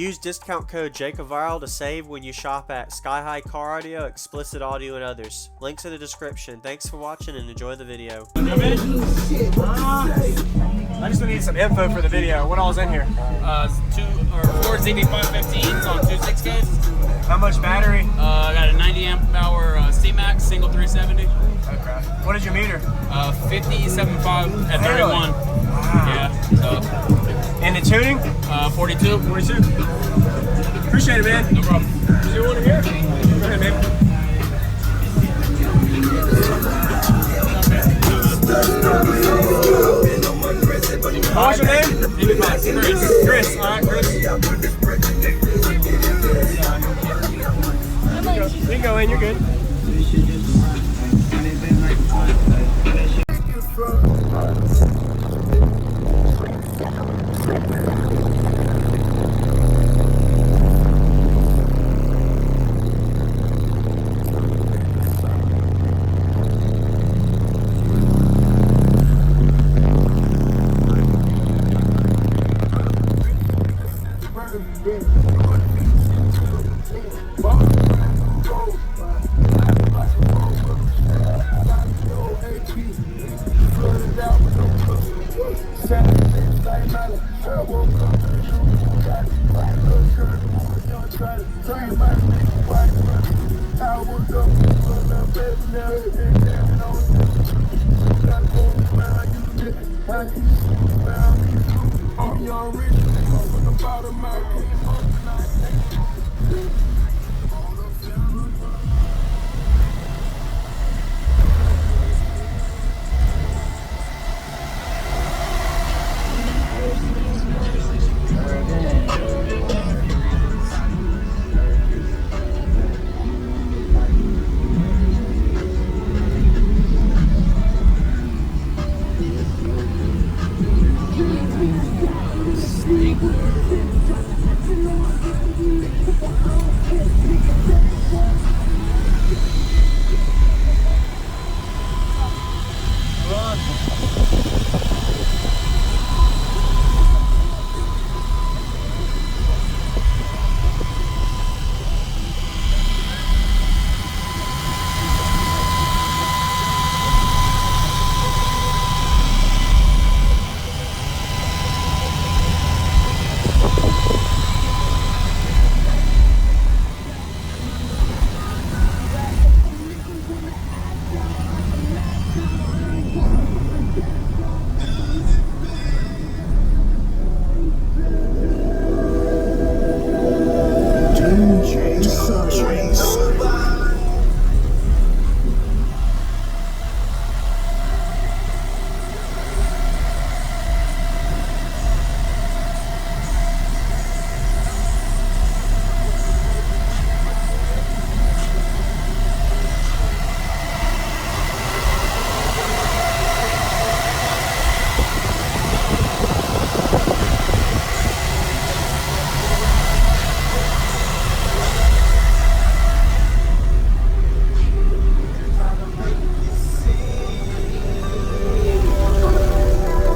Use discount code JACOVIRAL to save when you shop at Sky High Car Audio, Explicit Audio, and others. Links in the description. Thanks for watching and enjoy the video. I just need some info for the video. What all's in here? 4 ZD515s on 2 6Ks. How much battery? I got a 90 amp hour C-Max single 370. Okay. What is your meter? 57.5 at 31. Wow. Yeah. And the tuning? 42. 42. Appreciate it, man. No problem. Is there one in here? Go ahead, man. What's your name? Chris. Chris. All right, Chris. You can go in. You're good.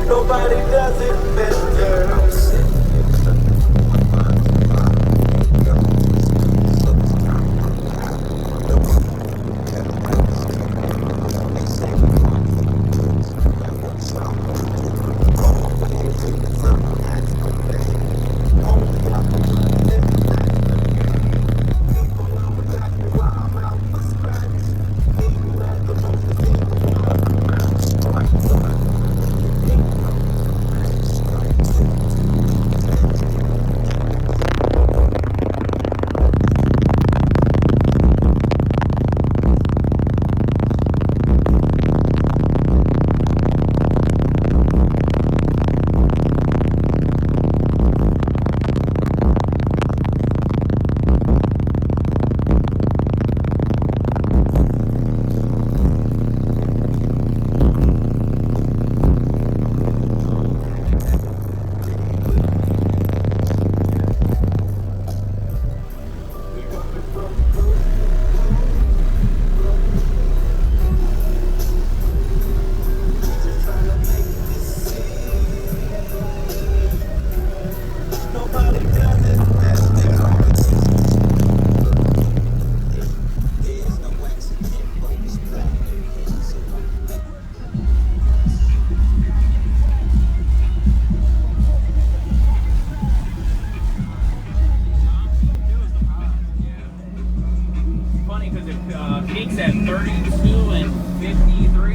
Nobody does it better.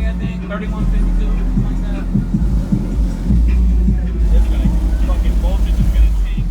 I think. 3152, something like that. It's gonna fucking voltage is gonna take.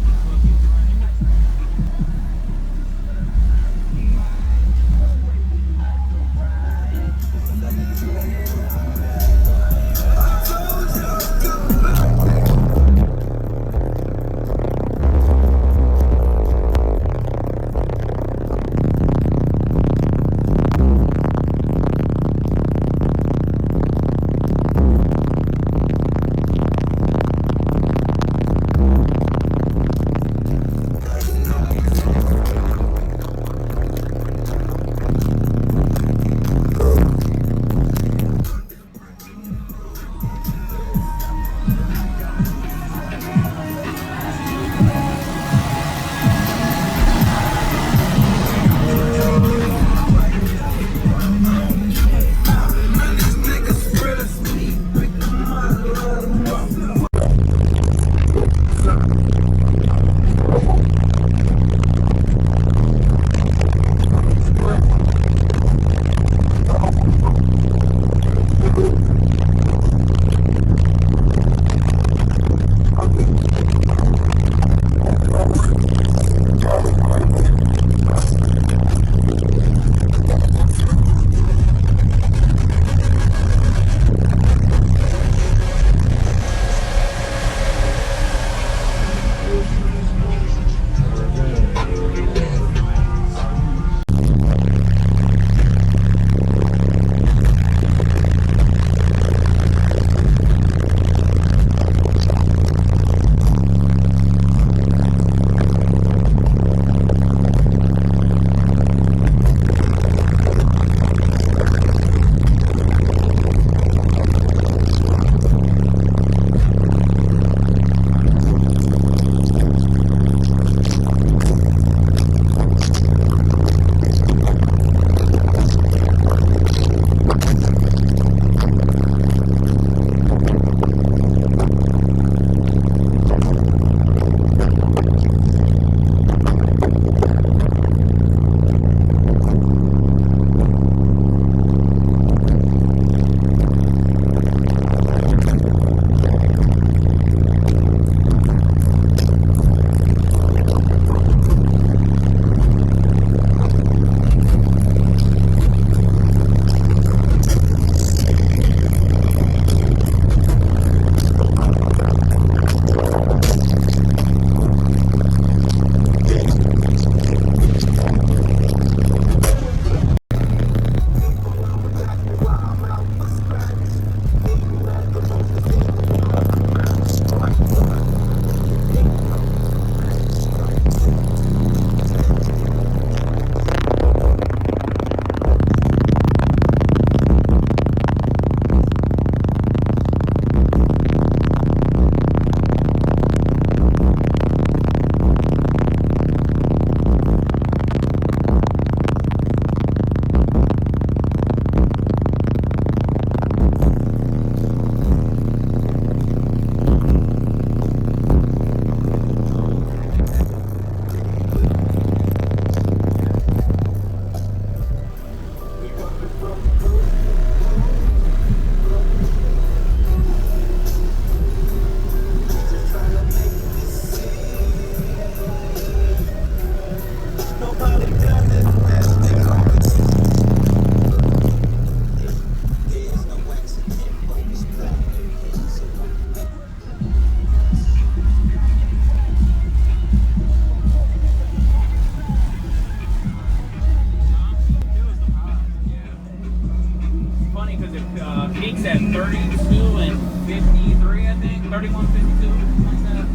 peaks at 32 and 53, I think. 31, 52, something like that.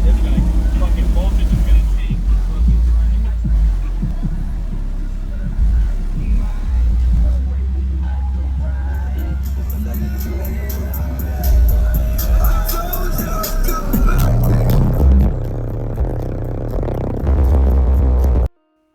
It's gonna fucking voltage is gonna take.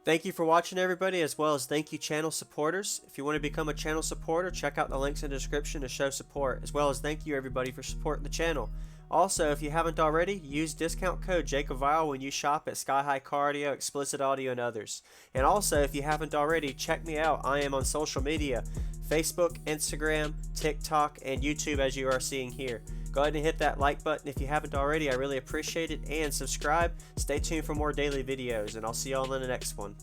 Thank you for watching, everybody, as well as thank you channel supporters. If you want to become a channel supporter, check out the links in the description to show support, as well as thank you everybody for supporting the channel. Also, if you haven't already, use discount code JacobVile when you shop at Sky High Cardio, Explicit Audio, and others. And also, if you haven't already, check me out. I am on social media, Facebook, Instagram, TikTok, and YouTube, as you are seeing here. Go ahead and hit that like button if you haven't already. I really appreciate it. And subscribe. Stay tuned for more daily videos, and I'll see y'all in the next one.